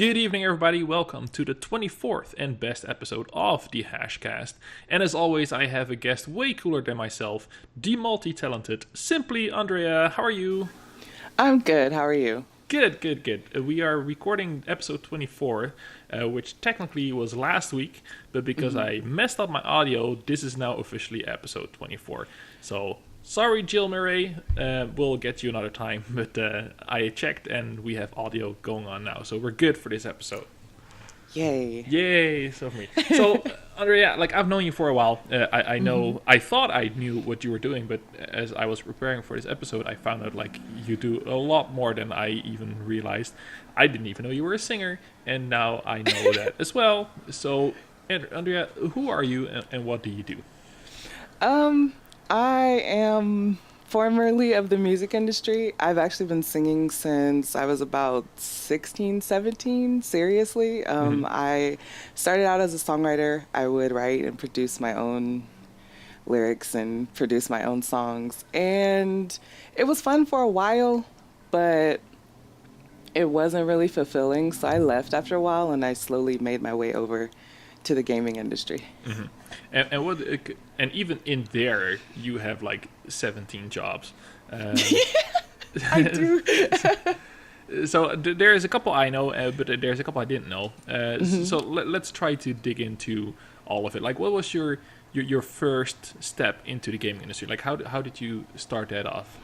Good evening, everybody. Welcome to the 24th and best episode of the Hashcast. And as always, I have a guest way cooler than myself, the multi-talented, simply Undrea. How are you? I'm good. How are you? Good. We are recording episode 24, which technically was last week, but because I messed up my audio, this is now officially episode 24. So, sorry, Jill Murray. We'll get you another time, but I checked and we have audio going on now, so we're good for this episode. Yay. So for me. So, Andrea, like I've known you for a while. I know. I thought I knew what you were doing, but as I was preparing for this episode, I found out like you do a lot more than I even realized. I didn't even know you were a singer, and now I know that as well. So, Andrea, who are you, and what do you do? I am formerly of the music industry. I've actually been singing since I was about 16, 17, seriously. I started out as a songwriter. I would write and produce my own lyrics and produce my own songs. And it was fun for a while, but it wasn't really fulfilling. So I left after a while and I slowly made my way over to the gaming industry. Mm-hmm. And even in there, you have like 17 jobs. I do. So there's a couple I know, but there's a couple I didn't know. So let's try to dig into all of it. Like, what was your first step into the gaming industry? Like, how did you start that off?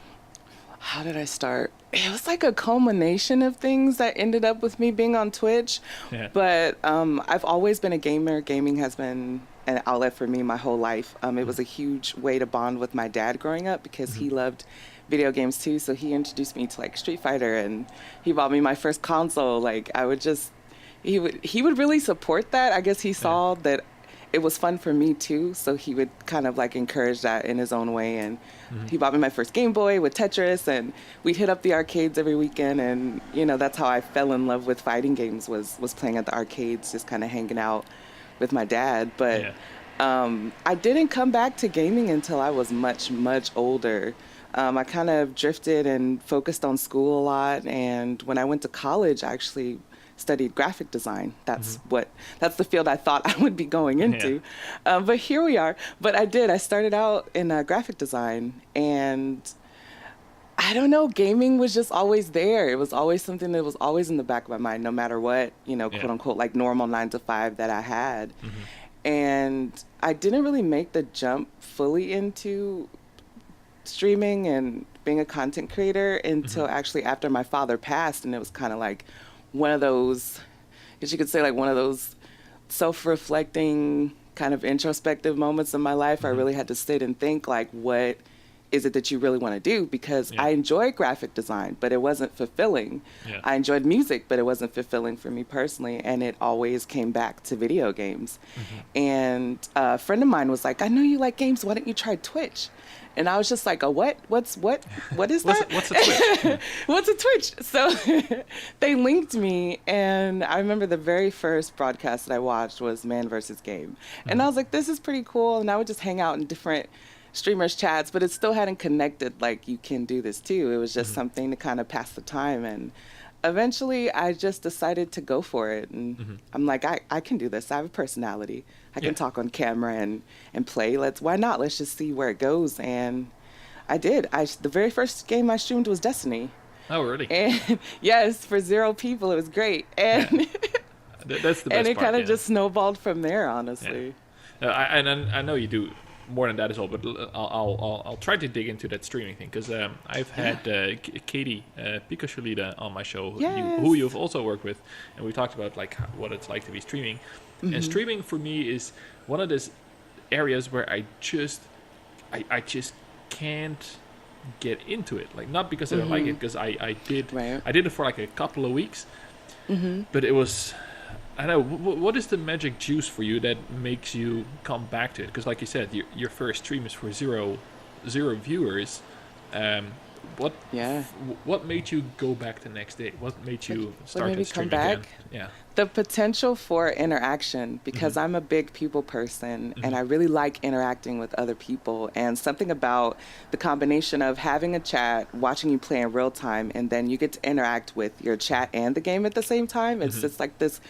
How did I start? It was like a culmination of things that ended up with me being on Twitch. Yeah. But I've always been a gamer. Gaming has been an outlet for me my whole life. It was a huge way to bond with my dad growing up because he loved video games too. So he introduced me to like Street Fighter and he bought me my first console. Like he would really support that. I guess he saw that it was fun for me too, so he would kind of like encourage that in his own way. And he bought me my first Game Boy with Tetris, and we'd hit up the arcades every weekend. And that's how I fell in love with fighting games was playing at the arcades, just kind of hanging out with my dad. But I didn't come back to gaming until I was much older. I kind of drifted and focused on school a lot, and when I went to college, I actually studied graphic design. That's the field I thought I would be going into. But here we are. But I started out in graphic design, and I don't know, gaming was just always there. It was always something that was always in the back of my mind, no matter what, quote unquote, like normal 9 to 5 that I had. And I didn't really make the jump fully into streaming and being a content creator until actually after my father passed. And it was kind of like one of those, I guess you could say, like one of those self-reflecting kind of introspective moments in my life. I really had to sit and think, like, what is it that you really want to do? Because I enjoyed graphic design, but it wasn't fulfilling. I enjoyed music, but it wasn't fulfilling for me personally. And it always came back to video games. And a friend of mine was like, I know you like games. Why don't you try Twitch? And I was just like, what is that? What's a Twitch? What's a Twitch? So they linked me, and I remember the very first broadcast that I watched was Man vs. Game. And I was like, this is pretty cool. And I would just hang out in different streamers' chats, but it still hadn't connected like you can do this too. It was just something to kind of pass the time. And eventually I just decided to go for it. And I'm like, I can do this. I have a personality. I can talk on camera and play. Why not? Let's just see where it goes. And I did. The very first game I streamed was Destiny. Oh, really? And yes, for 0 people, it was great. And that's the best and it part, kind of just snowballed from there, honestly. I know you do more than that as well, but I'll try to dig into that streaming thing, because I've had Katie Picasholida on my show, who you've also worked with, and we talked about like what it's like to be streaming. And streaming for me is one of those areas where I just can't get into it. Like, not because I don't like it, because I did it for like a couple of weeks, but it was, I don't know, what is the magic juice for you that makes you come back to it? Because like you said, your first stream is for zero viewers. What Yeah. what made you go back the next day? What made you What start made me and come stream again? back? Yeah. The potential for interaction, Mm-hmm. because I'm a big people person Mm-hmm. and I really like interacting with other people. And something about the combination of having a chat, watching you play in real time, and then you get to interact with your chat and the game at the same time. It's Mm-hmm. just like this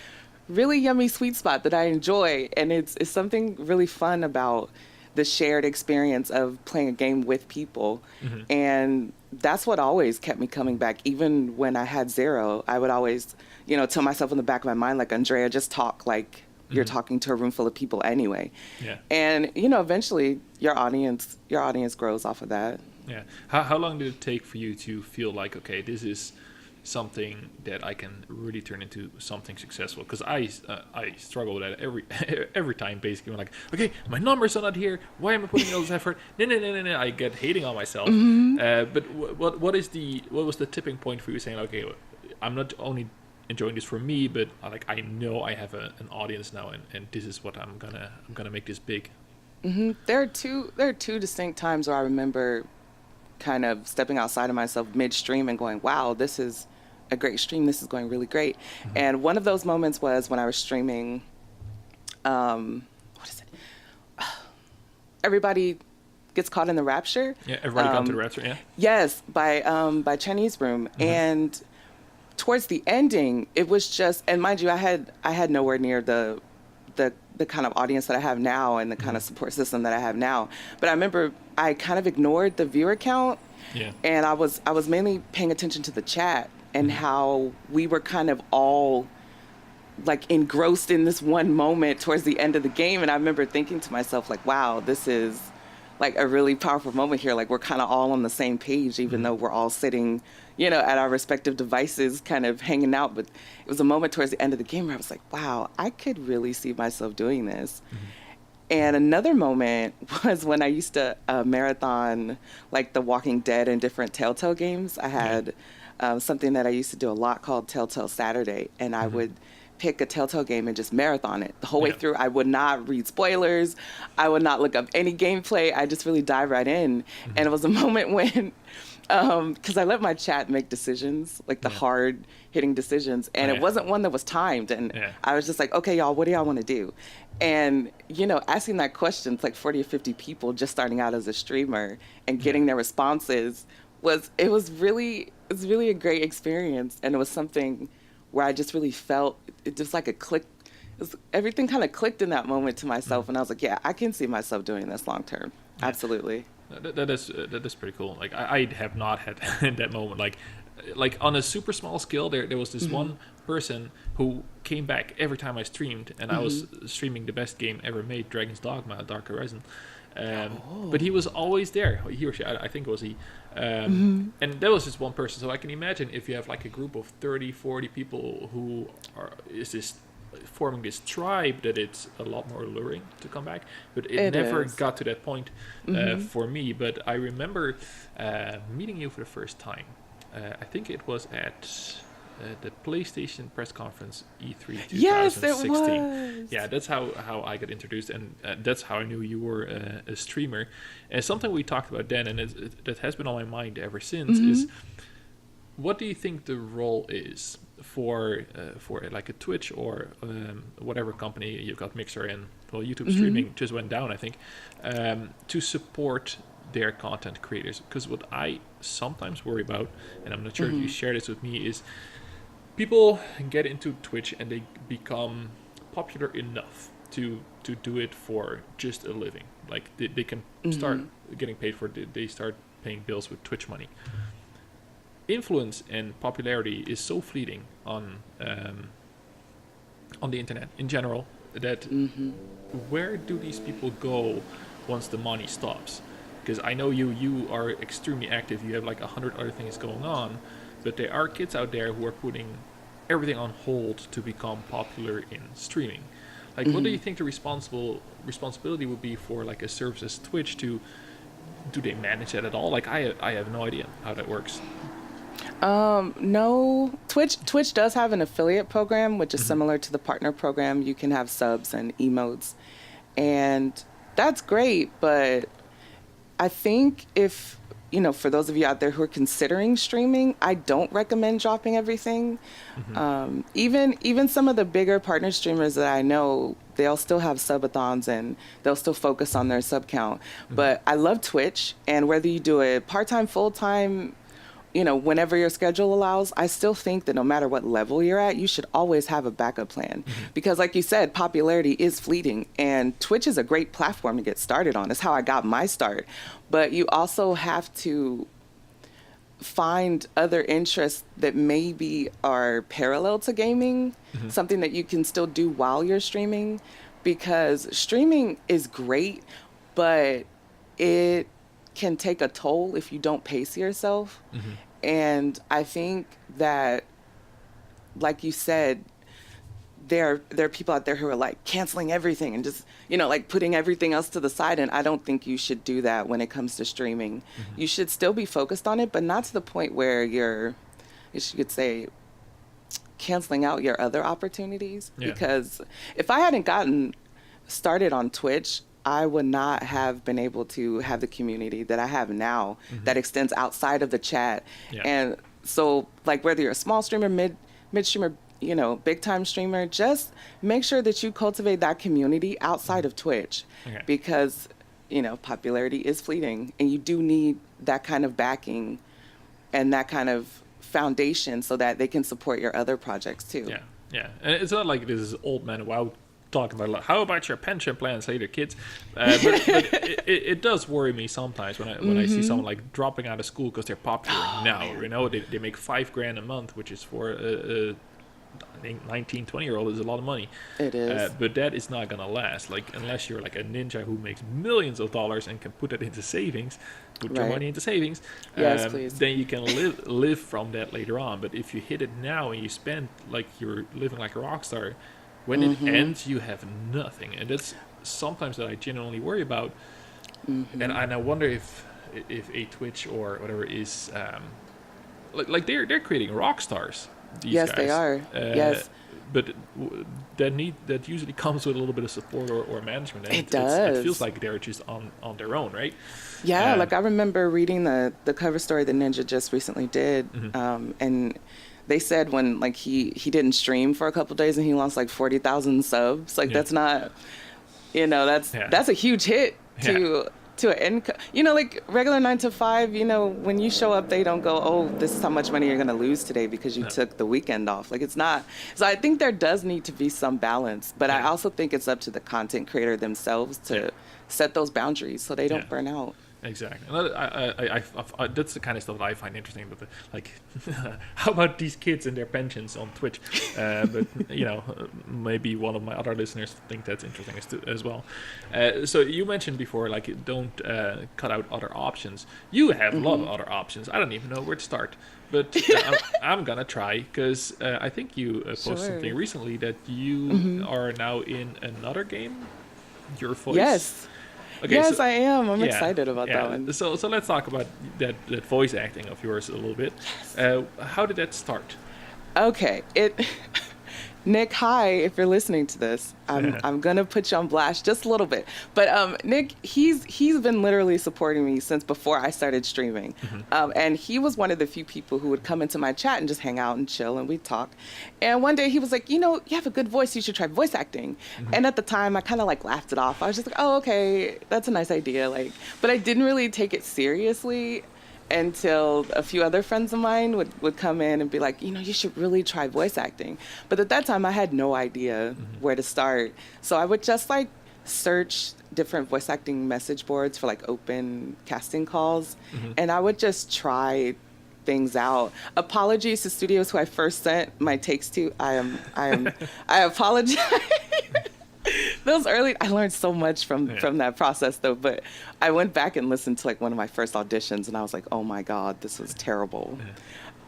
really yummy sweet spot that I enjoy. And it's something really fun about the shared experience of playing a game with people. Mm-hmm. And that's what always kept me coming back. Even when I had zero, I would always, tell myself in the back of my mind, like, Undrea, just talk like you're Mm-hmm. talking to a room full of people anyway. Yeah. And, eventually your audience grows off of that. Yeah. How long did it take for you to feel like, okay, this is something that I can really turn into something successful? Because I struggle with that every time. Basically, I'm like, okay, my numbers are not here. Why am I putting all this effort? No. I get hating on myself. But what was the tipping point for you saying, okay, I'm not only enjoying this for me, but like I know I have an audience now, and this is what I'm gonna make this big. There are two distinct times where I remember kind of stepping outside of myself midstream and going, wow, this is a great stream. This is going really great. Mm-hmm. And one of those moments was when I was streaming, what is it? Everybody Gets Caught in the Rapture. Yeah, everybody gone to the rapture. Yeah. Yes, by Chinese Room. Mm-hmm. And towards the ending, it was just, and mind you, I had nowhere near the kind of audience that I have now and the kind of support system that I have now. But I remember I kind of ignored the viewer count. Yeah. And I was mainly paying attention to the chat and how we were kind of all like engrossed in this one moment towards the end of the game. And I remember thinking to myself, like, wow, this is like a really powerful moment here. Like, we're kind of all on the same page, even though we're all sitting, at our respective devices kind of hanging out. But it was a moment towards the end of the game where I was like, wow, I could really see myself doing this. And another moment was when I used to marathon like The Walking Dead and different Telltale games. I had something that I used to do a lot called Telltale Saturday, and I would pick a Telltale game and just marathon it the whole way through. I would not read spoilers. I would not look up any gameplay. I just really dive right in. And it was a moment when, because I let my chat make decisions, like the hard hitting decisions, and it wasn't one that was timed. And I was just like, okay, y'all, what do y'all want to do? And, asking that question, it's like 40 or 50 people just starting out as a streamer and getting their responses was really a great experience. And it was something where I just really felt it just like a click. Everything kind of clicked in that moment to myself. And I was like, yeah, I can see myself doing this long term. Yeah. Absolutely. That is pretty cool. Like I have not had that moment. Like on a super small scale, there was this one person who came back every time I streamed, and I was streaming the best game ever made, Dragon's Dogma, Dark Horizon. But he was always there. He or she, I think it was he. And that was just one person. So I can imagine if you have like a group of 30, 40 people who forming this tribe, that it's a lot more alluring to come back. But it never got to that point for me. But I remember meeting you for the first time. I think it was at the PlayStation press conference E3 2016. Yes, it was. Yeah, that's how I got introduced, and that's how I knew you were a streamer. And something we talked about then, and that has been on my mind ever since, is what do you think the role is for like a Twitch or whatever company you've got, Mixer, and well, YouTube streaming just went down, I think, to support their content creators? Because what I sometimes worry about, and I'm not sure if you share this with me, is people get into Twitch and they become popular enough to do it for just a living. Like they can start getting paid for it. They start paying bills with Twitch money. Influence and popularity is so fleeting on the internet in general that where do these people go once the money stops? Because I know you are extremely active. You have like 100 other things going on, but there are kids out there who are putting everything on hold to become popular in streaming. Like, what do you think the responsibility would be for like a service as Twitch do they manage that at all? Like, I have no idea how that works. No. Twitch does have an affiliate program, which is similar to the partner program. You can have subs and emotes, and that's great. But I think if for those of you out there who are considering streaming, I don't recommend dropping everything. Even some of the bigger partner streamers that I know, they'll still have subathons and they'll still focus on their sub count. But I love Twitch, and whether you do it part-time, full-time, whenever your schedule allows, I still think that no matter what level you're at, you should always have a backup plan. Because like you said, popularity is fleeting, and Twitch is a great platform to get started on. It's how I got my start. But you also have to find other interests that maybe are parallel to gaming, something that you can still do while you're streaming, because streaming is great, but it can take a toll if you don't pace yourself. And I think that, like you said, there are people out there who are like canceling everything and just, like putting everything else to the side. And I don't think you should do that when it comes to streaming. You should still be focused on it, but not to the point where you could say, canceling out your other opportunities. Yeah. Because if I hadn't gotten started on Twitch, I would not have been able to have the community that I have now that extends outside of the chat. Yeah. And so, like, whether you're a small streamer, mid streamer, big time streamer, just make sure that you cultivate that community outside of Twitch. Okay. Because, popularity is fleeting, and you do need that kind of backing and that kind of foundation so that they can support your other projects too. Yeah, yeah. And it's not like this is old man wow talking about, like, how about your pension plans later, kids? But it does worry me sometimes when I see someone like dropping out of school because they're popular now. They make $5,000 a month, which is for I think 19, 20-year-old is a lot of money. It is. But that is not going to last. Like, unless you're like a ninja who makes millions of dollars and can put that into savings, put your money into savings, yes, please. Then you can live from that later on. But if you hit it now and you spend like you're living like a rock star, when it ends, you have nothing. And that's sometimes that I genuinely worry about. And I wonder if a Twitch or whatever is like they're creating rock stars. Yes, guys. They are. Yes, but that usually comes with a little bit of support or management. And it does. It feels like they're just on their own, right? Yeah, like I remember reading the cover story that Ninja just recently did, and they said when like he didn't stream for a couple of days and he lost like 40,000 subs. Like that's not, that's a huge hit to an income. Like regular 9 to 5, when you show up, they don't go, oh, this is how much money you're going to lose today because you took the weekend off. Like, it's not. So I think there does need to be some balance, but I also think it's up to the content creator themselves to set those boundaries so they don't burn out. Exactly. And I that's the kind of stuff that I find interesting. But like, how about these kids and their pensions on Twitch? But maybe one of my other listeners think that's interesting as well. So you mentioned before, like, don't cut out other options. You have a lot of other options. I don't even know where to start. But I'm gonna try because I think you posted something recently that you are now in another game. Your Voice. Yes. Okay, yes, I am. I'm excited about that one. So let's talk about that voice acting of yours a little bit. Yes. How did that start? Okay, Nick, hi, if you're listening to this, I'm gonna put you on blast just a little bit. But Nick, he's been literally supporting me since before I started streaming, and he was one of the few people who would come into my chat and just hang out and chill, and we'd talk. And one day he was like, you have a good voice, you should try voice acting. And at the time, I kind of like laughed it off. I was just like, oh, okay, that's a nice idea. But I didn't really take it seriously until a few other friends of mine would come in and be like, you should really try voice acting. But at that time, I had no idea where to start. So I would just search different voice acting message boards for open casting calls. And I would just try things out. Apologies to studios who I first sent my takes to. I apologize. Those early, I learned so much from that process though, but I went back and listened to one of my first auditions and I was like, oh my God, this was terrible.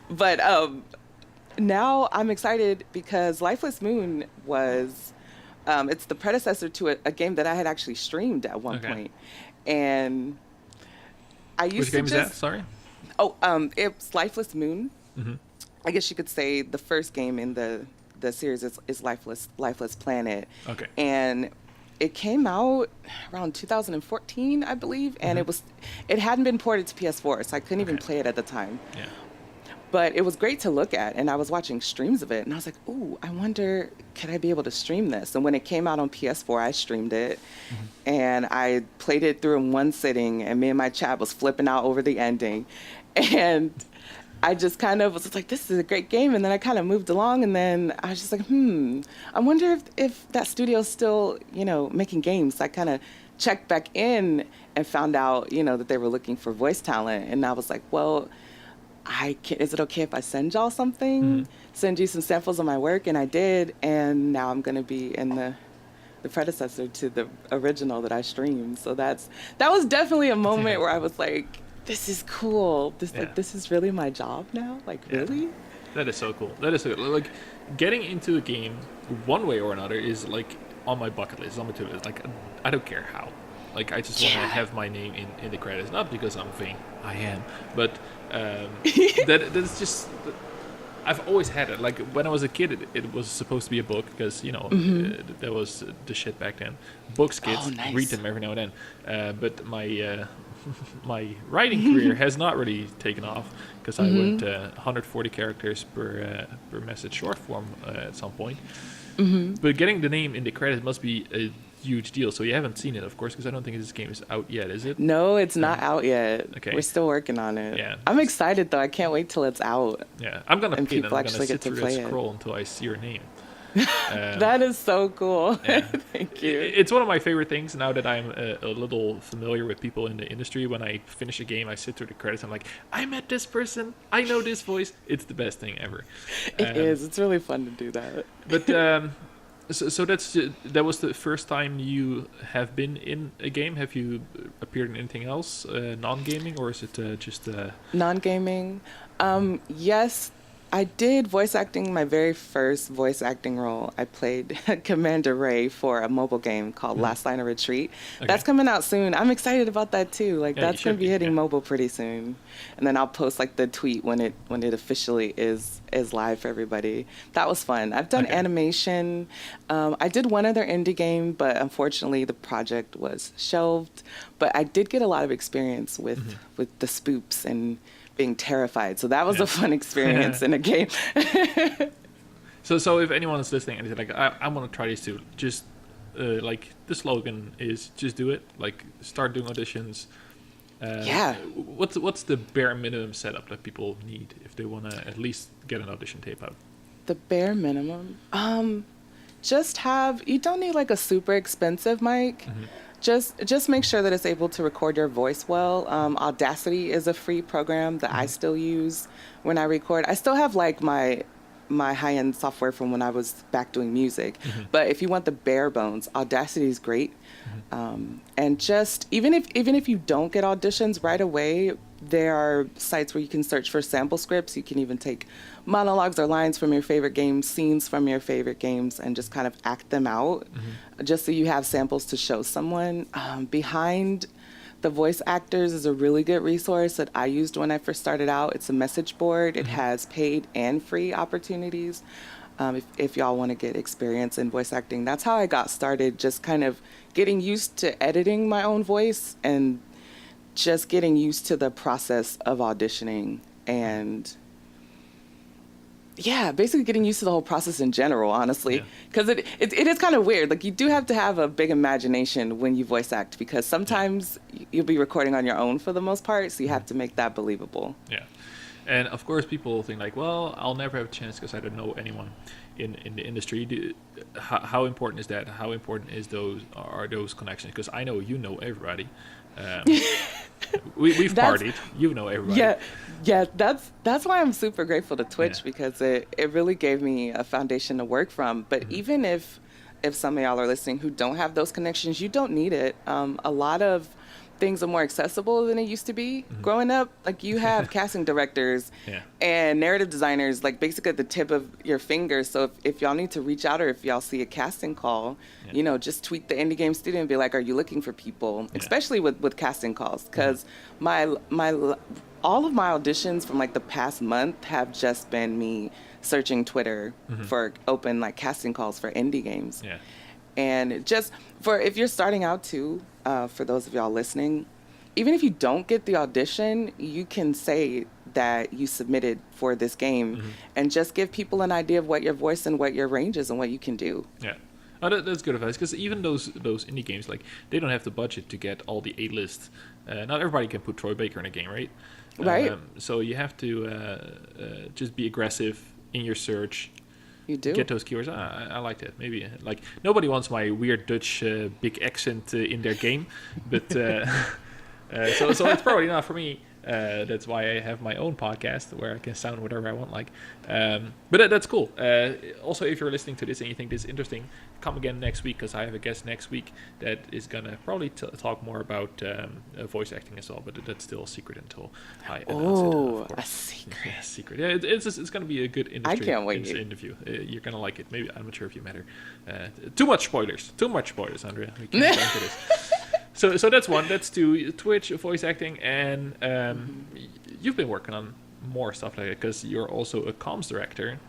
But now I'm excited because Lifeless Moon was, it's the predecessor to a game that I had actually streamed at one point. And I used Which game is that? Sorry? Oh, it's Lifeless Moon. I guess you could say the first game in the series is Lifeless Planet. Okay. And it came out around 2014, I believe, and it hadn't been ported to PS4, so I couldn't even Okay. play it at the time. Yeah. But it was great to look at, and I was watching streams of it, and I was like, "Ooh, I wonder, could I be able to stream this?" And when it came out on PS4, I streamed it, and I played it through in one sitting, and me and my chat was flipping out over the ending, and I just kind of was just like, "This is a great game," and then I kind of moved along, and then I was just like, I wonder if that studio's still, making games. I kind of checked back in and found out, that they were looking for voice talent, and I was like, well. Is it okay if I send y'all something? Send you some samples of my work? And I did. And now I'm going to be in the predecessor to the original that I streamed. So that was definitely a moment where I was like, this is cool. This is really my job now? Like, really? That is so cool. That is so cool. Like, getting into a game one way or another is like on my bucket list, on my to-do list. Like, I don't care how. Like, I just want to have my name in the credits. Not because I'm vain. I am. But that's just... I've always had it. Like, when I was a kid, it was supposed to be a book because, that was the shit back then. Books, kids, nice. read them every now and then. But my my writing career has not really taken off because I went 140 characters per message short form at some point. But getting the name in the credits must be a huge deal. So you haven't seen it, of course, because I don't think this game is out yet, is it? No, it's not out yet. Okay. We're still working on it. Yeah. I'm excited, though. I can't wait till it's out. Yeah, I'm gonna And play it. people I'm gonna actually sit get to through play and it. scroll until I see your name. That is so cool. Yeah. Thank you. It's one of my favorite things now that I'm a little familiar with people in the industry. When I finish a game, I sit through the credits. I'm like, I met this person. I know this voice. It's the best thing ever. It is. It's really fun to do that. But so that was the first time you have been in a game. Have you appeared in anything else, non-gaming, or is it just? Non-gaming. Yes, I did voice acting. My very first voice acting role, I played Commander Ray for a mobile game called Last Line of Retreat. Okay. That's coming out soon. I'm excited about that too. Like, Yeah, you that's going should to be be, hitting yeah. mobile pretty soon. And then I'll post like the tweet when it officially is live for everybody. That was fun. I've done Okay. animation. I did one other indie game, but unfortunately the project was shelved. But I did get a lot of experience with the spoops and being terrified. So that was a fun experience in a game. So if anyone is listening and is like, I want to try this too, just like the slogan is just do it. Like, start doing auditions. Yeah. What's the bare minimum setup that people need if they want to at least get an audition tape out? The bare minimum. You don't need like a super expensive mic. Just make sure that it's able to record your voice well. Audacity is a free program that I still use when I record. I still have like my high-end software from when I was back doing music. But if you want the bare bones, Audacity is great. And just even if you don't get auditions right away, there are sites where you can search for sample scripts. You can even take monologues or lines from your favorite games, scenes from your favorite games, and just kind of act them out, just so you have samples to show someone. Behind the Voice Actors is a really good resource that I used when I first started out. It's a message board. It has paid and free opportunities. If y'all want to get experience in voice acting, that's how I got started, just kind of getting used to editing my own voice and just getting used to the process of auditioning and basically getting used to the whole process in general, honestly, because it is kind of weird. Like, you do have to have a big imagination when you voice act, because sometimes you'll be recording on your own for the most part, so you have to make that believable. Yeah. And of course, people think like, well, I'll never have a chance because I don't know anyone in the industry. How important is that? How important are those connections? Because I know you know everybody. We've partied. You know everybody. Yeah. That's why I'm super grateful to Twitch, because it really gave me a foundation to work from. But even if some of y'all are listening who don't have those connections, you don't need it. A lot of things are more accessible than it used to be. Growing up, like, you have casting directors and narrative designers, like, basically at the tip of your fingers. So if y'all need to reach out, or if y'all see a casting call, just tweet the Indie Game Studio and be like, are you looking for people? Especially with casting calls, because all of my auditions from like the past month have just been me searching Twitter for open like casting calls for indie games. And just for if you're starting out too, for those of y'all listening, even if you don't get the audition, you can say that you submitted for this game and just give people an idea of what your voice and what your range is and what you can do. Yeah. Oh, that's good advice, because even those indie games, like, they don't have the budget to get all the A-list. Not everybody can put Troy Baker in a game, right? Right. So you have to just be aggressive in your search. You do. Get those keywords. I like that. Maybe, like, nobody wants my weird Dutch big accent in their game, but so it's probably not for me. That's why I have my own podcast where I can sound whatever I want like. But that's cool. Also, if you're listening to this and you think this is interesting, come again next week, because I have a guest next week that is going to probably talk more about voice acting as well. But that's still a secret until I announce it. Of course. A secret. Yeah, secret. Yeah, it's going to be a good industry I can't wait. interview. You're going to like it. Maybe, I'm not sure if you met her. Too much spoilers, Undrea. We can't go into this. So that's one. That's two. Twitch, voice acting, and you've been working on more stuff like that, because you're also a comms director.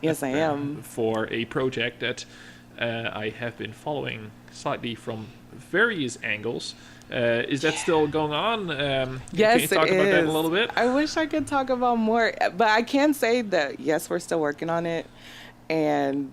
Yes, I am. For a project that I have been following slightly from various angles. Is that still going on? Yes, can you talk about that a little bit? I wish I could talk about more, but I can say that, yes, we're still working on it. And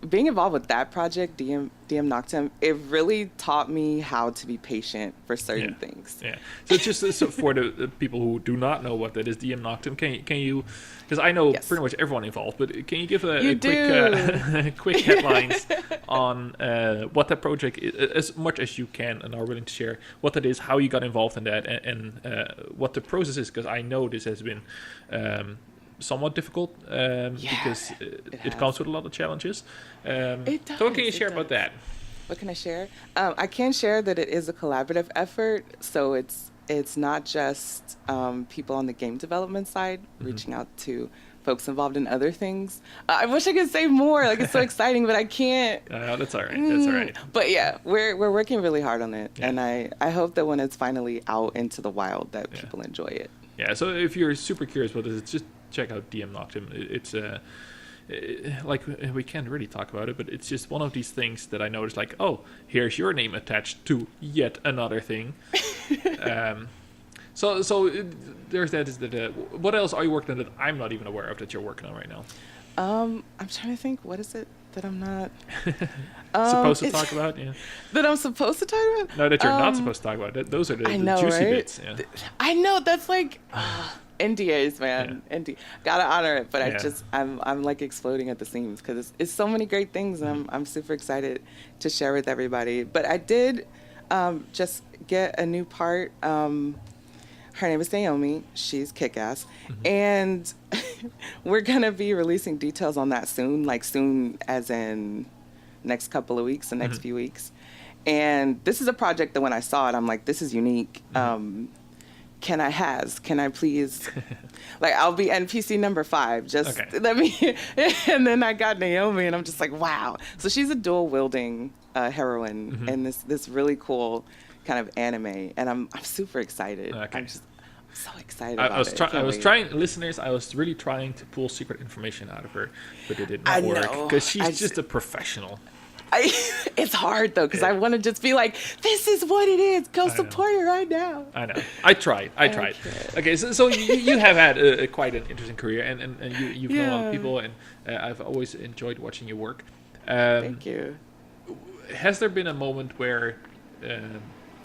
being involved with that project, DM Noctem, it really taught me how to be patient for certain things. Yeah. So just so for the people who do not know what that is, DM Noctem, can you, because I know pretty much everyone involved, but can you give a quick quick headlines on what that project is, as much as you can and are willing to share, what that is, how you got involved in that, and what the process is, because I know this has been somewhat difficult because it comes with a lot of challenges. It does. So what can you share about that? What can I share? I can share that it is a collaborative effort. So it's not just people on the game development side reaching out to folks involved in other things. I wish I could say more. Like, it's so exciting, but I can't. That's all right. That's all right. But yeah, we're working really hard on it, and I hope that when it's finally out into the wild, that people enjoy it. Yeah. So if you're super curious about this, just check out DM Noctem. It's like, we can't really talk about it, but it's just one of these things that I noticed, like, oh, here's your name attached to yet another thing. So there's that. Is that what else are you working on that I'm not even aware of that you're working on right now? I'm trying to think. What is it that I'm not supposed to talk about? Yeah. That I'm supposed to talk about? No, that you're not supposed to talk about. Those are the juicy bits. Yeah. I know. That's like NDAs, man. Gotta honor it. But I'm like exploding at the seams, because it's so many great things, and I'm super excited to share with everybody. But I did just get a new part. Her name is Naomi. She's kick-ass. And we're going to be releasing details on that soon, like soon as in next couple of weeks, the next few weeks. And this is a project that when I saw it, I'm like, this is unique. Can I please, like, I'll be NPC number 5. Just let me, and then I got Naomi, and I'm just like, wow. So she's a dual-wielding heroine in this really cool kind of anime, and I'm super excited. I'm so excited about it. I was trying, listeners, I was really trying to pull secret information out of her, but it did not work, because she's just a professional. It's hard, though, because I want to just be like, this is what it is. Go support her right now. I know. I tried. Okay, so you have had quite an interesting career, and you've known a lot of people, and I've always enjoyed watching your work. Thank you. Has there been a moment where,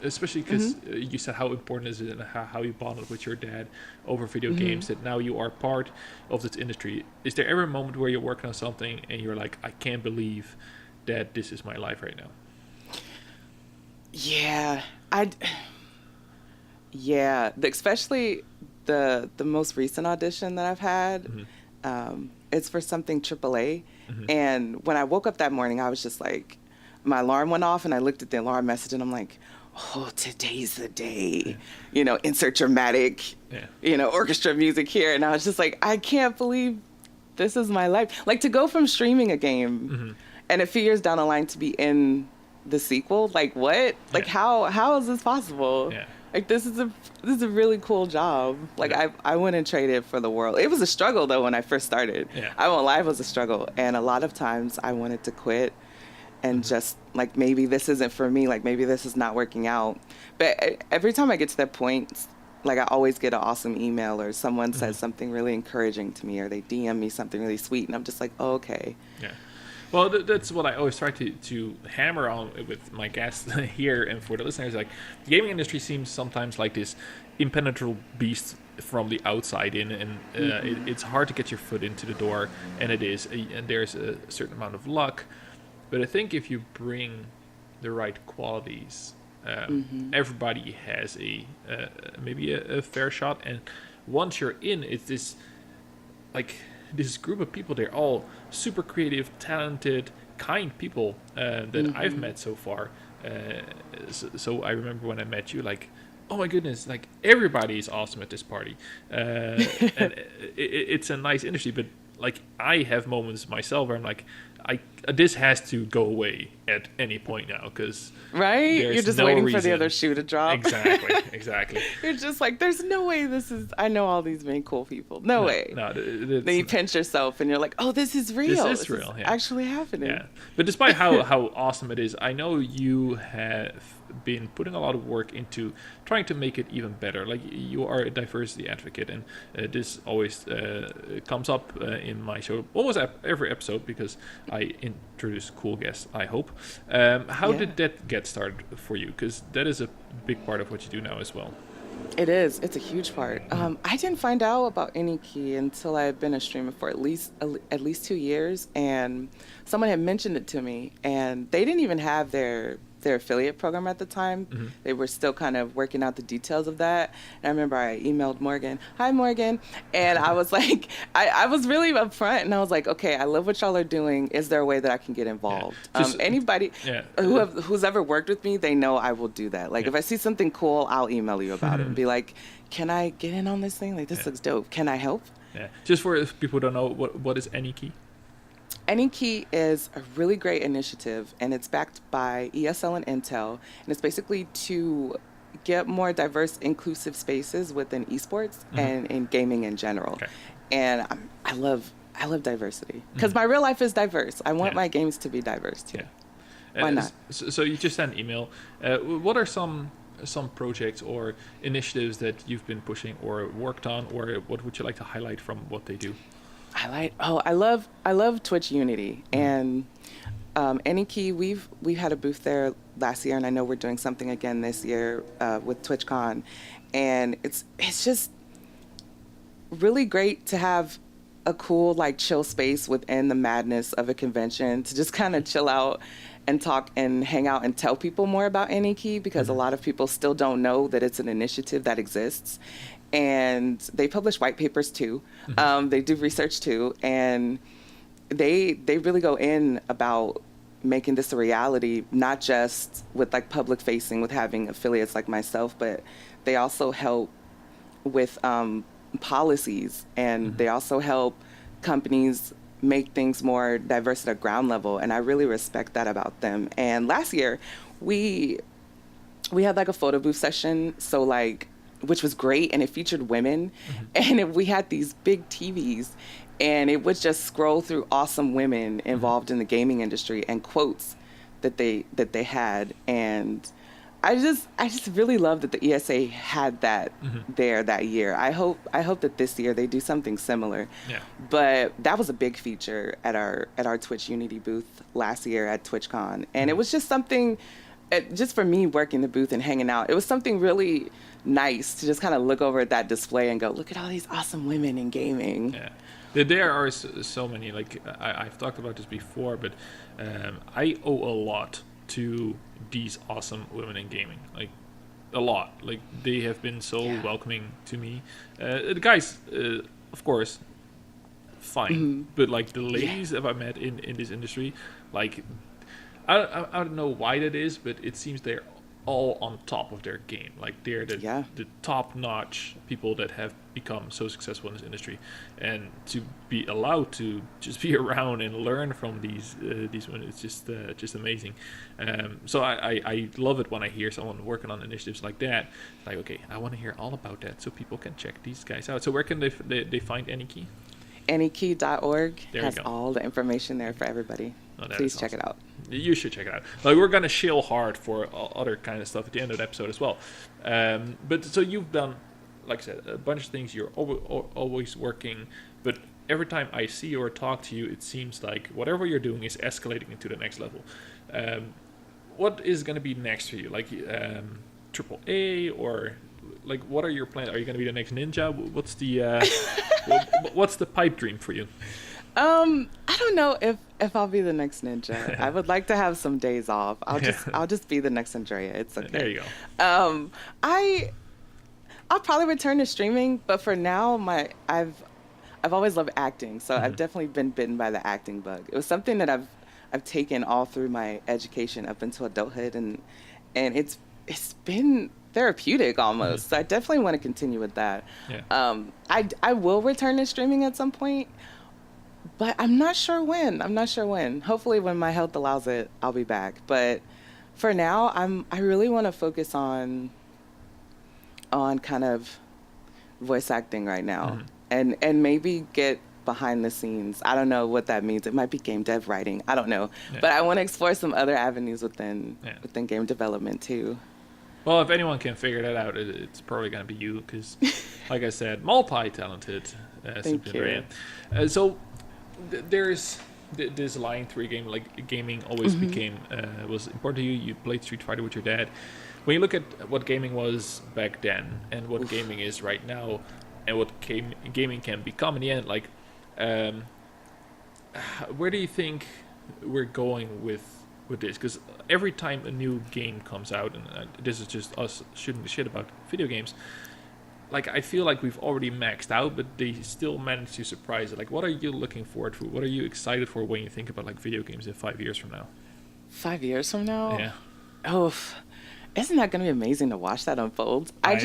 especially because you said how important is it, and how you bonded with your dad over video games, that now you are part of this industry, is there ever a moment where you're working on something and you're like, I can't believe that this is my life right now? Especially the most recent audition that I've had, it's for something AAA, and when I woke up that morning, I was just like, my alarm went off, and I looked at the alarm message, and I'm like, oh, today's the day. Insert dramatic, orchestra music here, and I was just like, I can't believe this is my life. Like, to go from streaming a game and a few years down the line to be in the sequel, like, what? Like, how is this possible? Like, this is a really cool job. Like, I wouldn't trade it for the world. It was a struggle, though, when I first started. I won't lie, it was a struggle. And a lot of times I wanted to quit and just like maybe this isn't for me, like maybe this is not working out. But every time I get to that point, like I always get an awesome email or someone says something really encouraging to me or they DM me something really sweet and I'm just like, oh, okay. Yeah. Well, that's what I always try to hammer on with my guests here and for the listeners. Like, the gaming industry seems sometimes like this impenetrable beast from the outside in, and it's hard to get your foot into the door, and it is. And there's a certain amount of luck. But I think if you bring the right qualities, everybody has maybe a fair shot. And once you're in, it's this like this group of people. They're all super creative, talented, kind people that I've met so far. So I remember when I met you, like, oh my goodness, like everybody is awesome at this party, and it's a nice industry. But like I have moments myself where I'm like, this has to go away at any point now because right, you're just waiting for the other shoe to drop. Exactly. You're just like, there's no way this is. I know all these really cool people. No way. No. Then you pinch yourself and you're like, oh, this is real. This is real. Yeah. Actually happening. Yeah. But despite how awesome it is, I know you have been putting a lot of work into trying to make it even better. Like, you are a diversity advocate, and this always comes up in my show almost every episode because I introduce cool guests, I hope. How did that get started for you? Because that is a big part of what you do now as well. It is. It's a huge part. I didn't find out about AnyKey until I had been a streamer for at least 2 years, and someone had mentioned it to me, and they didn't even have their affiliate program at the time. They were still kind of working out the details of that. And I remember I emailed Morgan, hi Morgan, and I was like, I was really upfront, and I was like, okay, I love what y'all are doing. Is there a way that I can get involved? Anybody who's ever worked with me, they know I will do that. Like if I see something cool, I'll email you about it and be like, can I get in on this thing? Like this looks dope. Can I help? Yeah. Just for people who don't know, what is AnyKey? AnyKey is a really great initiative, and it's backed by ESL and Intel, and it's basically to get more diverse, inclusive spaces within esports and in gaming in general. Okay. And I love diversity because my real life is diverse. I want my games to be diverse too. Yeah. Why not? So you just sent an email. What are some projects or initiatives that you've been pushing or worked on, or what would you like to highlight from what they do? I love Twitch Unity, and AnyKey, we had a booth there last year, and I know we're doing something again this year with TwitchCon, and it's just really great to have a cool, like, chill space within the madness of a convention to just kind of chill out and talk and hang out and tell people more about AnyKey, because a lot of people still don't know that it's an initiative that exists. And they publish white papers too. They do research too, and they really go in about making this a reality, not just with like public facing with having affiliates like myself, but they also help with policies, and they also help companies make things more diverse at a ground level, and I really respect that about them. And last year we had like a photo booth session, so like, which was great, and it featured women, and we had these big TVs, and it would just scroll through awesome women involved in the gaming industry and quotes that they had, and I just really love that the ESA had that there that year. I hope that this year they do something similar. Yeah. But that was a big feature at our Twitch Unity booth last year at TwitchCon, and it was just something. Just for me working the booth and hanging out, it was something really nice to just kind of look over at that display and go, look at all these awesome women in gaming. Yeah, there are so many. Like I've talked about this before, but I owe a lot to these awesome women in gaming. Like a lot. Like they have been so welcoming to me. The guys, of course, fine, but like the ladies that I met in this industry, like. I don't know why that is, but it seems they're all on top of their game. Like they're the top-notch people that have become so successful in this industry, and to be allowed to just be around and learn from these women, it's just amazing. So I love it when I hear someone working on initiatives like that. Like, okay, I want to hear all about that, so people can check these guys out. So where can they find AnyKey? AnyKey.org has all the information there for everybody. No, that Please is check awesome. it out. You should check it out. Like, we're gonna shill hard for other kind of stuff at the end of the episode as well. But so you've done, like I said, a bunch of things. You're always working, but every time I see or talk to you, it seems like whatever you're doing is escalating into the next level. What is gonna be next for you? Like triple A, or like what are your plans? Are you gonna be the next ninja? What's the what's the pipe dream for you? I don't know if I'll be the next ninja. I would like to have some days off. I'll just be the next Undrea. It's okay. There you go. I'll probably return to streaming, but for now, I've always loved acting, so I've definitely been bitten by the acting bug. It was something that I've taken all through my education up into adulthood, and it's been therapeutic almost. So I definitely want to continue with that. Yeah. I will return to streaming at some point. But I'm not sure when. Hopefully when my health allows it, I'll be back. But for now, I really want to focus on kind of voice acting right now. And maybe get behind the scenes. I don't know what that means. It might be game dev writing. I don't know. Yeah. But I want to explore some other avenues within game development too. Well, if anyone can figure that out, it's probably going to be you, because, like I said, multi-talented. Thank you. So there's this line through your game, like gaming always became was important to you. You played Street Fighter with your dad. When you look at what gaming was back then and what gaming is right now, and what gaming can become in the end, like, where do you think we're going with this? Because every time a new game comes out, and this is just us shooting the shit about video games, like, I feel like we've already maxed out, but they still manage to surprise it. Like, what are you looking forward to? What are you excited for when you think about, like, video games in 5 years from now? 5 years from now? Yeah. Oh, isn't that going to be amazing to watch that unfold? I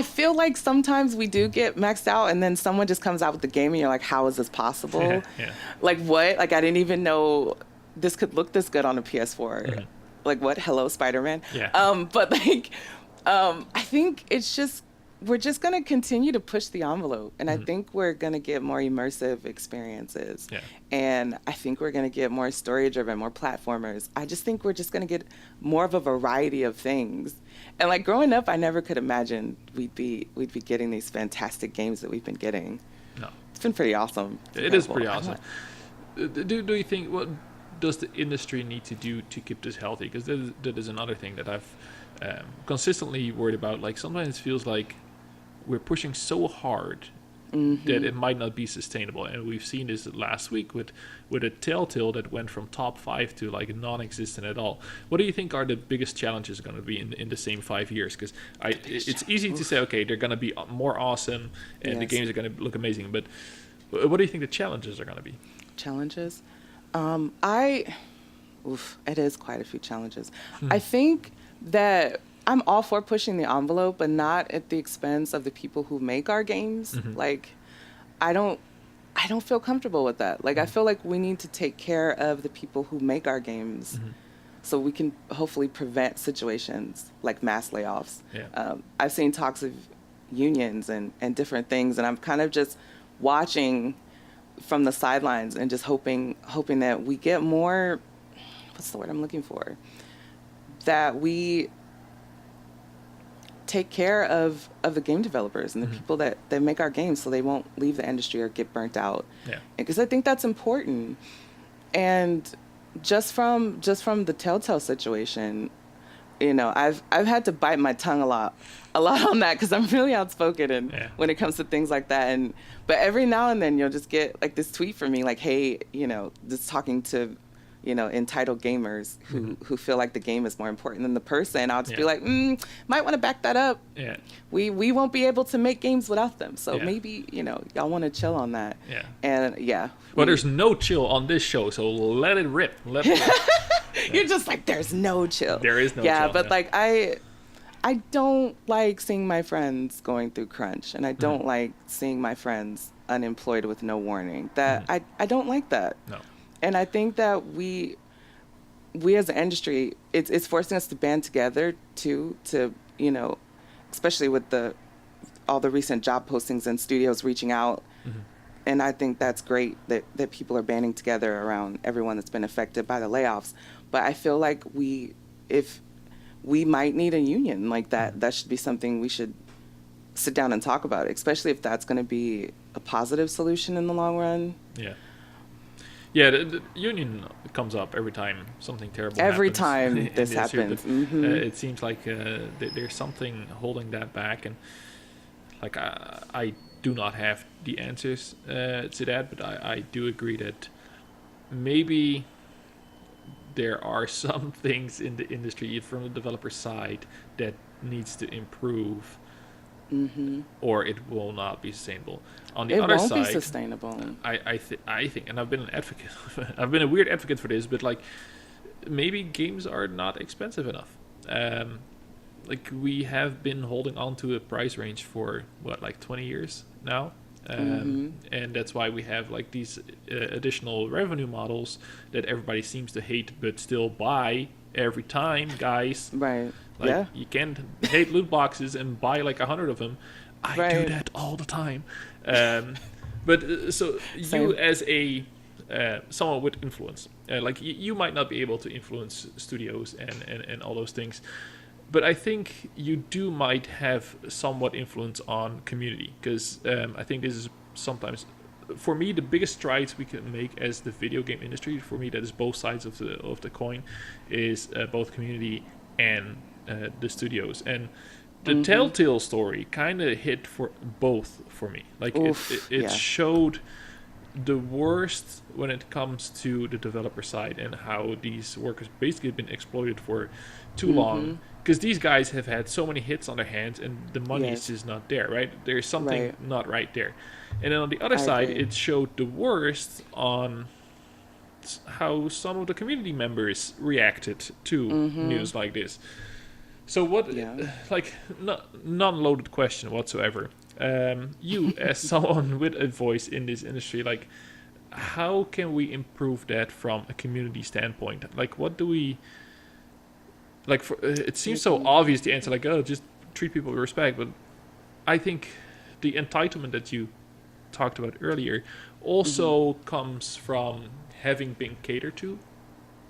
feel like sometimes we do get maxed out, and then someone just comes out with the game and you're like, how is this possible? Yeah. Like, what? Like, I didn't even know this could look this good on a PS4. Like, what? Hello, Spider-Man. Yeah. But like, I think we're just going to continue to push the envelope. And I think we're going to get more immersive experiences. Yeah. And I think we're going to get more story-driven, more platformers. I just think we're just going to get more of a variety of things. And like, growing up, I never could imagine we'd be getting these fantastic games that we've been getting. No. It's been pretty awesome. It is pretty awesome. Do you think, what does the industry need to do to keep this healthy? Because that is another thing that I've consistently worried about. Like, sometimes it feels like we're pushing so hard that it might not be sustainable. And we've seen this last week with a Telltale that went from top 5 to like non-existent at all. What do you think are the biggest challenges going to be in the same 5 years? Because it's easy to say, okay, they're going to be more awesome and the games are going to look amazing. But what do you think the challenges are going to be? Challenges? It is quite a few challenges. I think that I'm all for pushing the envelope, but not at the expense of the people who make our games. Like, I don't feel comfortable with that. Like, I feel like we need to take care of the people who make our games, so we can hopefully prevent situations like mass layoffs. Yeah. I've seen talks of unions and different things, and I'm kind of just watching from the sidelines and just hoping that we get more, what's the word I'm looking for? That we take care of the game developers and the people that make our games, so they won't leave the industry or get burnt out. Yeah. Because I think that's important. And just from the Telltale situation, you know, I've had to bite my tongue a lot on that, because I'm really outspoken and when it comes to things like that. But every now and then you'll just get like this tweet from me, like, hey, you know, just talking to, you know, entitled gamers who feel like the game is more important than the person. I'll just be like, might want to back that up. Yeah. We won't be able to make games without them. So maybe, you know, y'all want to chill on that. Yeah. And Well, there's no chill on this show, so let it rip. You're just like, there's no chill. There is no chill. Yeah, but like, I don't like seeing my friends going through crunch, and I don't like seeing my friends unemployed with no warning. That I don't like that. No. And I think that we as an industry, it's forcing us to band together to, you know, especially with all the recent job postings and studios reaching out. and I think that's great that people are banding together around everyone that's been affected by the layoffs. But I feel like if we might need a union like that, that should be something we should sit down and talk about, especially if that's going to be a positive solution in the long run. Yeah. Yeah, the union comes up every time something terrible Every happens. time this happens. It seems like there's something holding that back, and like I do not have the answers to that, but I do agree that maybe there are some things in the industry from the developer side that needs to improve, or it will not be sustainable. On the It other won't be side, sustainable. I think, and I've been an advocate, I've been a weird advocate for this, but like maybe games are not expensive enough. Like we have been holding on to a price range for what, like 20 years now. And that's why we have like these additional revenue models that everybody seems to hate but still buy every time, guys. Right. Like Yeah. you can't hate loot boxes and buy like 100 of them. I do Right. that all the time. But so Same. you as a someone with influence, like you might not be able to influence studios and all those things, but I think you might have somewhat influence on community, because I think this is sometimes, for me, the biggest strides we can make as the video game industry. For me, that is both sides of the coin, is both community and the studios. And the Telltale story kind of hit for both for me. Like Oof, it yeah. showed the worst when it comes to the developer side and how these workers basically have been exploited for too long, because these guys have had so many hits on their hands and the money Yes. is just not there, right? There's something Right. not right there. And then on the other I side, agree. it showed the worst on how some of the community members reacted to news like this. So what, Yeah. like, non-loaded question whatsoever. You, as someone with a voice in this industry, like, how can we improve that from a community standpoint? Like, what do we, like, it seems so obvious the answer, like, oh, just treat people with respect, but I think the entitlement that you talked about earlier also comes from having been catered to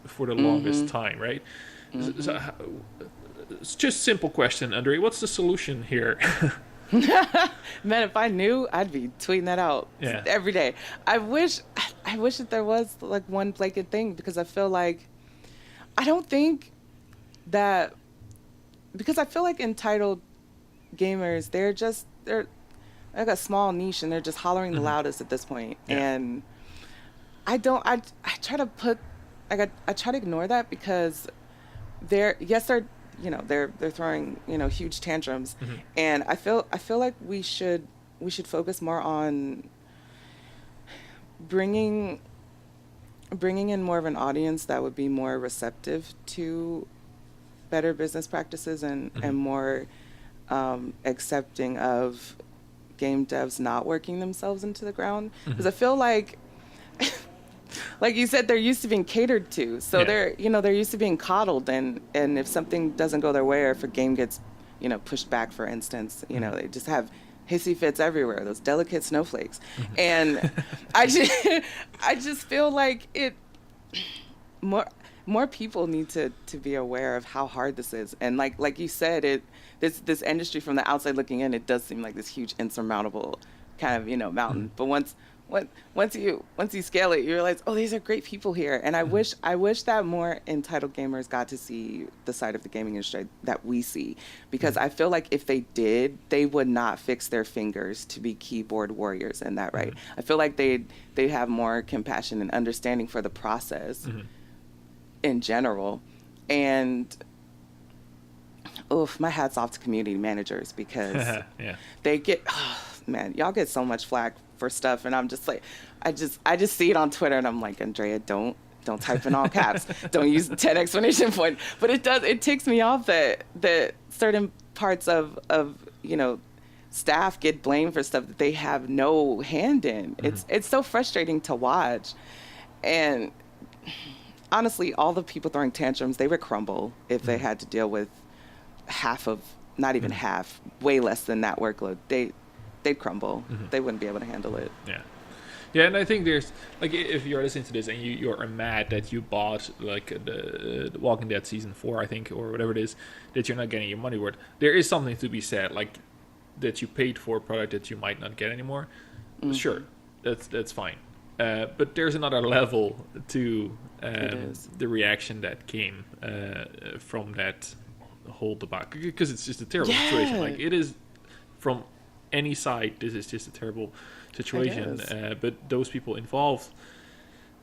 for the longest time, right? So, it's just simple question, Undrea. What's the solution here? Man, if I knew, I'd be tweeting that out Yeah. every day. I wish that there was like one blanket thing, because I feel like because I feel like entitled gamers, they're like a small niche and they're just hollering the loudest at this point. Yeah. And I try to ignore that, because they're throwing, huge tantrums. And I feel like we should focus more on bringing in more of an audience that would be more receptive to better business practices and more accepting of game devs not working themselves into the ground, because I feel like like you said, they're used to being catered to, so Yeah. they're used to being coddled, and if something doesn't go their way, or if a game gets pushed back, for instance, they just have hissy fits everywhere, those delicate snowflakes. And I just feel like more people need to be aware of how hard this is. And like you said, this industry, from the outside looking in, it does seem like this huge insurmountable kind of mountain. But once you scale it, you realize, oh, these are great people here. And I wish that more entitled gamers got to see the side of the gaming industry that we see, because I feel like if they did, they would not fix their fingers to be keyboard warriors in that, right? I feel like they have more compassion and understanding for the process in general. And my hat's off to community managers, because Yeah. they get, man, y'all get so much flack for stuff, and I'm just like, I just see it on Twitter, and I'm like, Undrea, don't type in all caps, don't use 10 exclamation point. But it ticks me off that certain parts of staff get blamed for stuff that they have no hand in. It's so frustrating to watch. And honestly, all the people throwing tantrums, they would crumble if they had to deal with not even half, way less than that workload. They'd crumble. They wouldn't be able to handle it. Yeah. Yeah, and I think there's like if you're listening to this and you're mad that you bought like the Walking Dead season 4, I think, or whatever it is, that you're not getting your money worth. There is something to be said, like that you paid for a product that you might not get anymore. Sure, that's fine. But there's another level to the reaction that came from that whole debacle, because it's just a terrible situation. Like it is from any side. This is just a terrible situation. But those people involved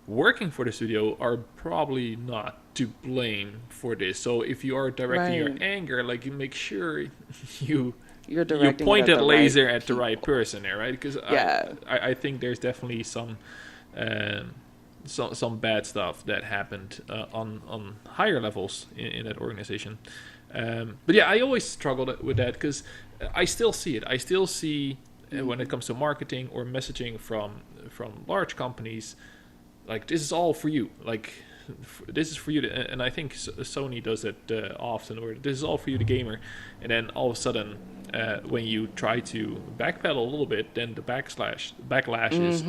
working for the studio are probably not to blame for this. So if you are directing your anger, like you make sure you point that laser at the right person there, right? Because I think there's definitely some bad stuff that happened on higher levels in that organization. But yeah, I always struggled with that because I still see it. I still see when it comes to marketing or messaging from large companies, like this is all for you. Like this is for you, and I think Sony does it often. Or this is all for you, the gamer, and then all of a sudden, when you try to backpedal a little bit, then the backlash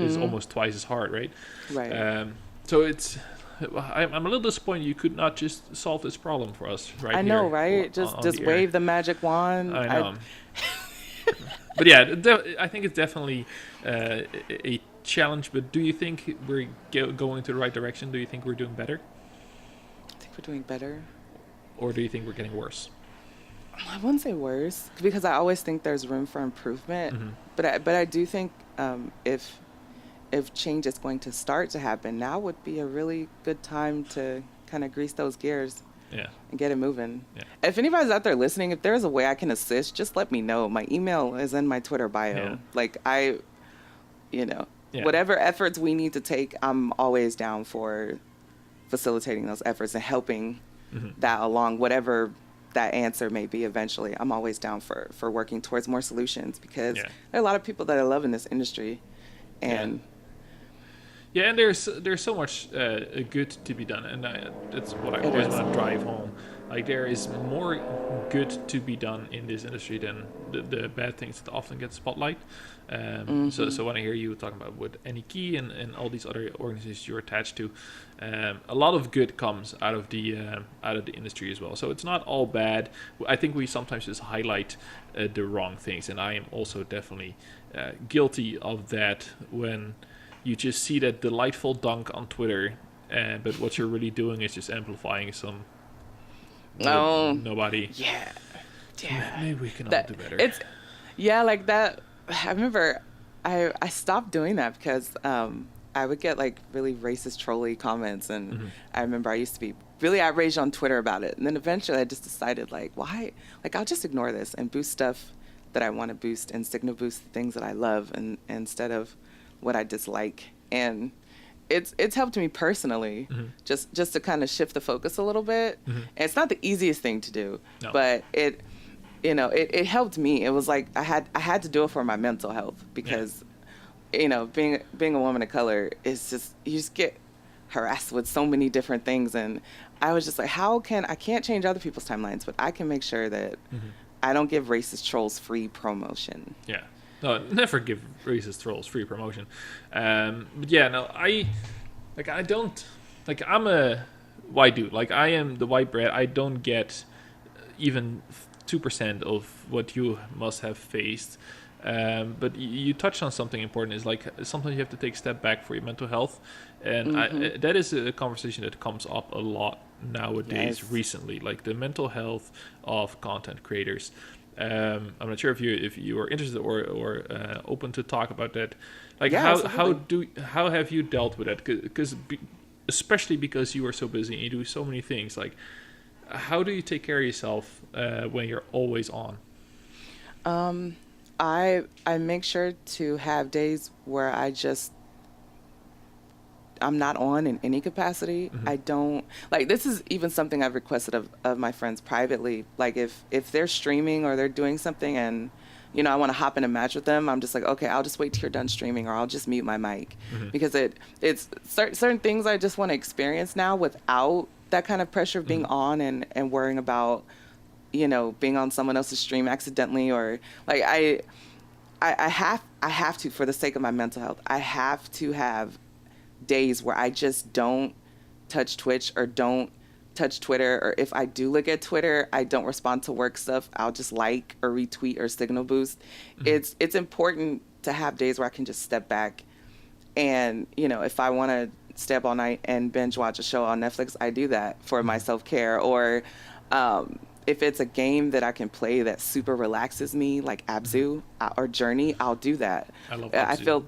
is almost twice as hard, right? Right. So it's. I'm a little disappointed you could not just solve this problem for us right I here. know, right? Just wave the magic wand. I know. But yeah, I think it's definitely a challenge. But do you think we're going to the right direction? Do you think we're doing better? I think we're doing better. Or do you think we're getting worse? I wouldn't say worse, because I always think there's room for improvement. But I do think if change is going to start to happen, now would be a really good time to kind of grease those gears and get it moving. Yeah. If anybody's out there listening, if there's a way I can assist, just let me know. My email is in my Twitter bio. Yeah. Like whatever efforts we need to take, I'm always down for facilitating those efforts and helping that along, whatever that answer may be eventually. I'm always down for working towards more solutions, because there are a lot of people that I love in this industry. And yeah, and there's so much good to be done, and that's what I always want to drive home. Like there is more good to be done in this industry than the bad things that often get spotlight. So when I hear you talking about with AnyKey and all these other organizations you're attached to, a lot of good comes out of the industry as well. So it's not all bad. I think we sometimes just highlight the wrong things, and I am also definitely guilty of that when you just see that delightful dunk on Twitter, but what you're really doing is just amplifying some nobody. Yeah. Maybe we can all do better. Like that. I remember I stopped doing that because I would get like really racist, trolly comments, and I remember I used to be really outraged on Twitter about it. And then eventually I just decided, like, why? Like, I'll just ignore this and boost stuff that I want to boost and signal boost the things that I love, and instead of what I dislike. And it's helped me personally, just to kind of shift the focus a little bit. And it's not the easiest thing to do, but it helped me. It was like I had to do it for my mental health, because being a woman of color is just, you just get harassed with so many different things. And I was just like, I can't change other people's timelines, but I can make sure that I don't give racist trolls free promotion. Yeah. No, never give racist trolls free promotion. But yeah, no, I don't, like, I'm a white dude. Like, I am the white bread. I don't get even 2% of what you must have faced. But you touched on something important, is like sometimes you have to take a step back for your mental health. And that is a conversation that comes up a lot nowadays, recently, like the mental health of content creators. I'm not sure if you are interested or open to talk about that. Like, how have you dealt with that? Because especially because you are so busy and you do so many things. Like, how do you take care of yourself when you're always on? I make sure to have days where I'm not on in any capacity. I don't, like, this is even something I've requested of my friends privately. Like, if they're streaming or they're doing something and, I want to hop in a match with them, I'm just like, okay, I'll just wait till you're done streaming, or I'll just mute my mic. Because it's certain things I just want to experience now without that kind of pressure of being on and worrying about, being on someone else's stream accidentally, or like I have to, for the sake of my mental health, I have to have days where I just don't touch Twitch or don't touch Twitter, or if I do look at Twitter, I don't respond to work stuff. I'll just like or retweet or signal boost. It's important to have days where I can just step back and, if I want to stay up all night and binge watch a show on Netflix, I do that for my self-care. Or if it's a game that I can play that super relaxes me, like Abzu or Journey, I'll do that. I love I Abzu. feel,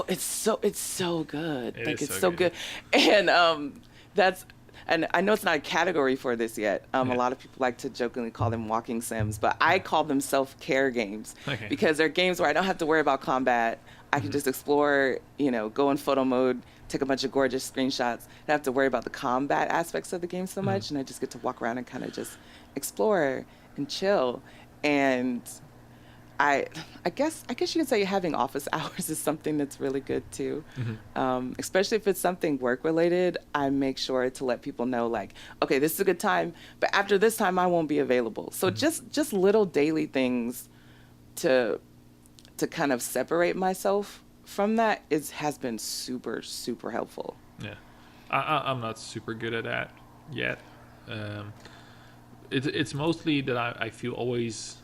it's so good. It Like, is it's so so good. And and I know it's not a category for this yet. A lot of people like to jokingly call them walking sims, but I call them self-care games because they're games where I don't have to worry about combat. I can just explore, go in photo mode, take a bunch of gorgeous screenshots. I don't have to worry about the combat aspects of the game so much, and I just get to walk around and kind of just explore and chill. And I guess you could say having office hours is something that's really good too. Especially if it's something work related, I make sure to let people know, like, okay, this is a good time, but after this time I won't be available. So just little daily things to kind of separate myself from that has been super, super helpful. Yeah, I'm not super good at that yet. It's mostly that I feel always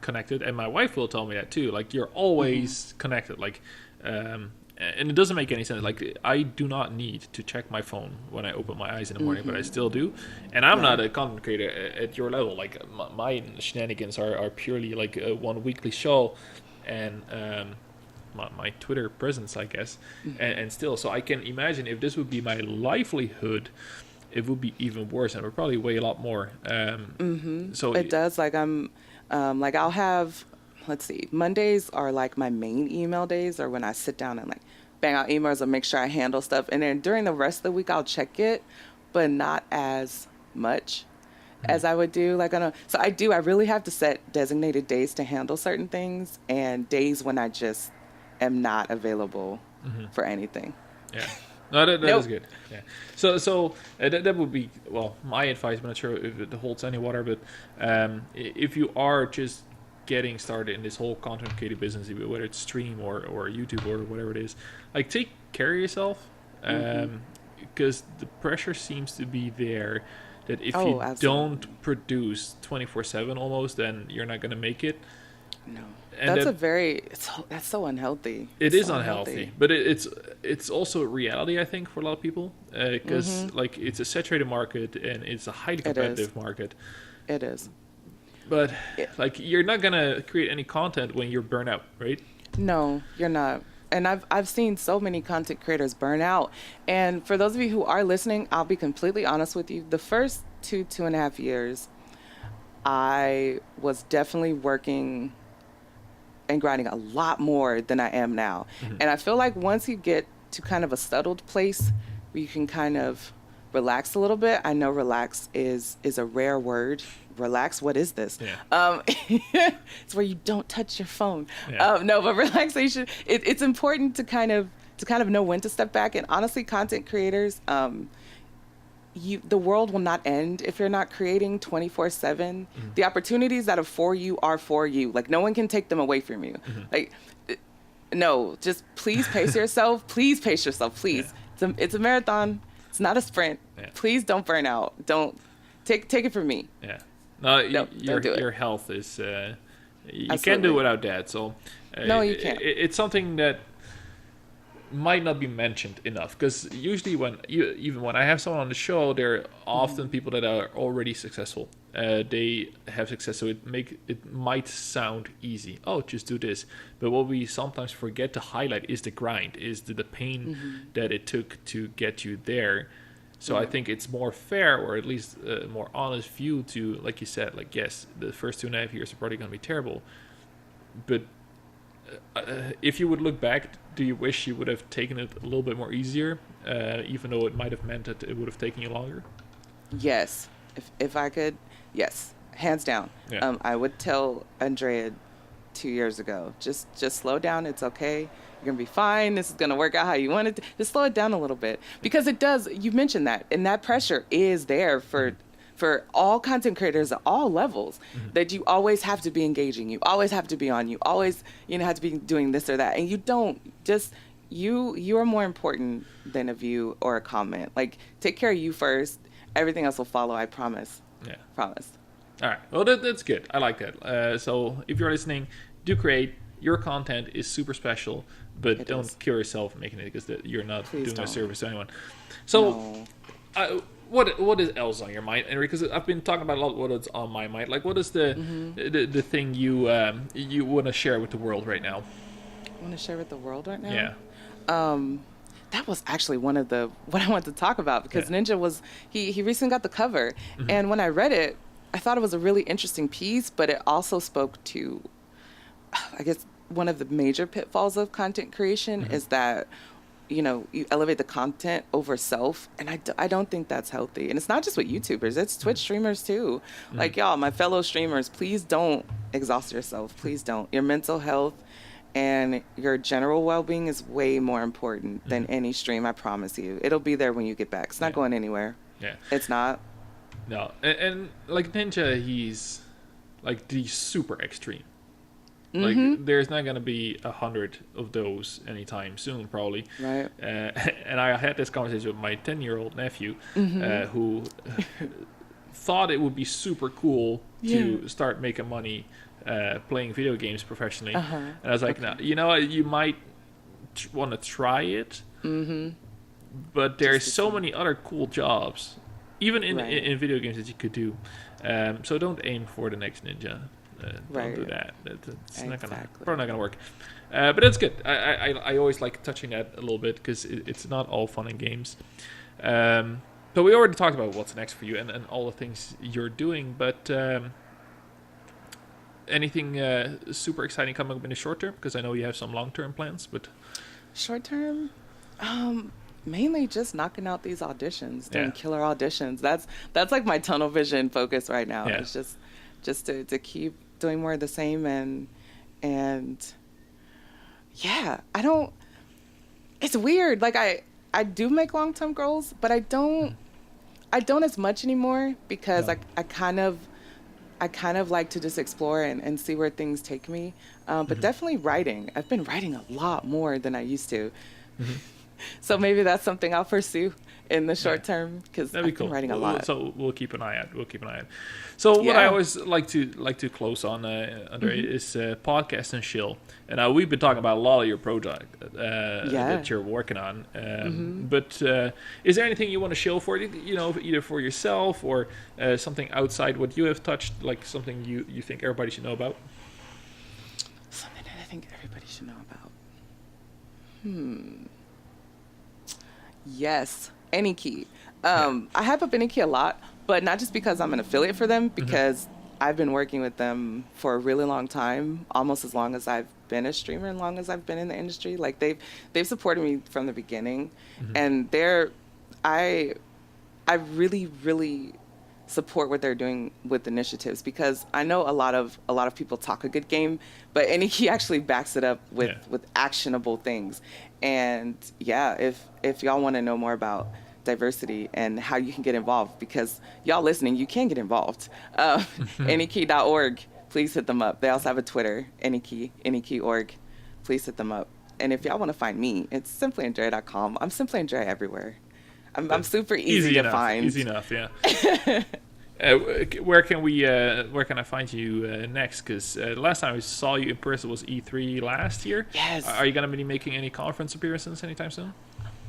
connected, and my wife will tell me that too. Like, you're always connected. Like, and it doesn't make any sense. Like, I do not need to check my phone when I open my eyes in the morning, but I still do. And I'm not a content creator at your level. Like, my shenanigans are purely like a one weekly show, and my Twitter presence, I guess, and still. So I can imagine if this would be my livelihood, it would be even worse, and it would probably weigh a lot more. So it does. Like, like, I'll have, let's see, Mondays are like my main email days, or when I sit down and like bang out emails and make sure I handle stuff. And then during the rest of the week, I'll check it, but not as much as I would do. Like, so I really have to set designated days to handle certain things, and days when I just am not available for anything. Yeah. No, that is good. Yeah. So that would be, well, my advice. I'm not sure if it holds any water, but if you are just getting started in this whole content creative business, whether it's stream or YouTube or whatever it is, like, take care of yourself, because the pressure seems to be there that if you absolutely. don't produce 24/7 almost, then you're not going to make it. No. And that's so unhealthy. It is unhealthy, but it's also a reality, I think, for a lot of people, because like, it's a saturated market and it's a highly competitive market. It is. But like, you're not gonna create any content when you're burnt out, right? No, you're not. And I've seen so many content creators burn out. And for those of you who are listening, I'll be completely honest with you. The first 2.5 years, I was definitely working and grinding a lot more than I am now. And I feel like once you get to kind of a settled place where you can kind of relax a little bit. I know relax is a rare word. Relax, what is this? Yeah. It's where you don't touch your phone. Yeah. No, but relaxation, it's important to kind of know when to step back. And honestly, content creators, the world will not end if you're not creating 24/7. The opportunities that are for you are for you. Like, no one can take them away from you. Like, no, just please pace yourself. Please pace yourself. Please. Yeah. It's a marathon. It's not a sprint. Yeah. Please don't burn out. Don't take it from me. Yeah. No, don't do it. Your health is you can't do without that. So no, you can't. It's something that might not be mentioned enough, because usually even when I have someone on the show, they're often people that are already successful. They have success, so it might sound easy. Oh, just do this. But what we sometimes forget to highlight is the grind, is the pain that it took to get you there. So I think it's more fair, or at least a more honest view to, like you said, like, yes, the first 2.5 years are probably going to be terrible, but if you would look back, do you wish you would have taken it a little bit more easier, even though it might have meant that it would have taken you longer? Yes. If I could, yes, hands down. Yeah. I would tell Undrea 2 years ago, just slow down. It's okay. You're going to be fine. This is going to work out how you want it to. Just slow it down a little bit, because it does. You mentioned that, and that pressure is there for for all content creators at all levels, Mm-hmm. that you always have to be engaging, you always have to be on, you always, have to be doing this or that. And you don't just, you are more important than a view or a comment. Like, take care of you first. Everything else will follow, I promise. Yeah. Promise. All right. Well, that's good. I like that. So if you're listening, do create. Your content is super special, but don't kill yourself making it, because you're not Please doing a don't. service to anyone. So, No. what is else on your mind, Henry? Because I've been talking about a lot what is on my mind. Like, what is the thing you want to share with the world right now? I want to share with the world right now? Yeah. That was actually what I wanted to talk about, because Ninja was, he recently got the cover. And when I read it, I thought it was a really interesting piece, but it also spoke to, I guess, one of the major pitfalls of content creation is that, you elevate the content over self. And I don't think that's healthy. And it's not just with YouTubers, it's Twitch streamers too. Like, y'all, my fellow streamers, please don't exhaust yourself. Please don't. Your mental health and your general well-being is way more important than any stream, I promise you. It'll be there when you get back. It's not going anywhere. Yeah. It's not. No. And like Ninja, he's like the super extreme. Like, there's not going to be 100 of those anytime soon, probably. Right. And I had this conversation with my 10-year-old nephew, who thought it would be super cool to start making money playing video games professionally. And I was like, no, you know what? You might want to try it, but there's so many other cool jobs, even in video games, that you could do. So don't aim for the next Ninja. Don't do that. It's probably not gonna work. But that's good. I always like touching that a little bit, because it's not all fun and games. But we already talked about what's next for you and all the things you're doing. But anything super exciting coming up in the short term? Because I know you have some long-term plans. But short term, mainly just knocking out these auditions, doing killer auditions. That's like my tunnel vision focus right now. It's just to keep doing more of the same, and yeah, it's weird. Like, I do make long-term goals, but I don't as much anymore, because I kind of like to just explore and see where things take me. But definitely writing. I've been writing a lot more than I used to. So maybe that's something I'll pursue in the short term, because I've been writing a lot. So we'll keep an eye out. So what I always like to close on, Undrea, is podcast and chill. And we've been talking about a lot of your project that you're working on. But is there anything you want to chill for? Either for yourself or something outside what you have touched, like something you think everybody should know about? Something that I think everybody should know about. Yes, Any I hype up Any a lot, but not just because I'm an affiliate for them, because I've been working with them for a really long time, almost as long as I've been a streamer and long as I've been in the industry. Like, they've supported me from the beginning, and I really, really support what they're doing with initiatives, because I know a lot of people talk a good game, but Any actually backs it up with actionable things. And if y'all want to know more about diversity and how you can get involved, because y'all listening, you can get involved. Anykey.org, please hit them up. They also have a Twitter, Anykey.org. Please hit them up. And if y'all want to find me, it's simplyandrea.com. I'm Simply Andrea everywhere. I'm super easy to find. Easy enough, yeah. Where can I find you next? Because last time I saw you in person was E3 last year. Yes. Are you going to be making any conference appearances anytime soon?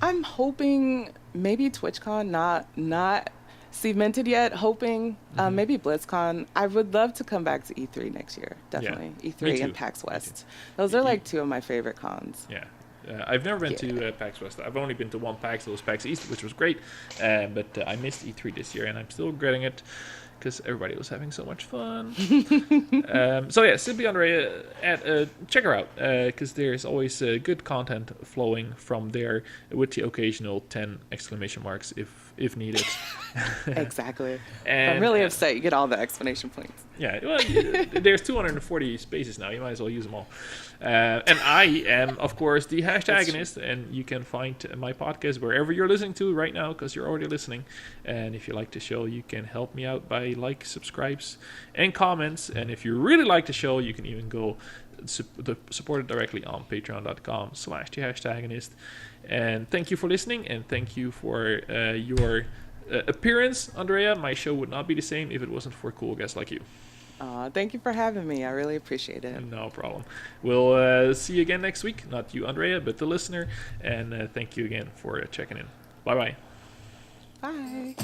I'm hoping maybe TwitchCon, not cemented yet. Hoping maybe BlizzCon. I would love to come back to E3 next year. Definitely E3 and PAX West. Those are like two of my favorite cons. Yeah. I've never been to PAX West. I've only been to one PAX. It was PAX East, which was great. But I missed E3 this year, and I'm still regretting it, because everybody was having so much fun. Simply Undrea, check her out, because there's always good content flowing from there, with the occasional 10 exclamation marks if needed. Exactly. If I'm And really upset, you get all the explanation points. yeah, well, there's 240 spaces now. You might as well use them all. And I am, of course, the Hashtagonist, and you can find my podcast wherever you're listening to right now because you're already listening. And if you like the show, you can help me out by subscribes, and comments. And if you really like the show, you can even go support it directly on patreon.com/the Hashtagonist. And thank you for listening, and thank you for your appearance, Undrea. My show would not be the same if it wasn't for cool guests like you. Thank you for having me. I really appreciate it. No problem. We'll see you again next week. Not you, Undrea, but the listener. And thank you again for checking in. Bye-bye. Bye.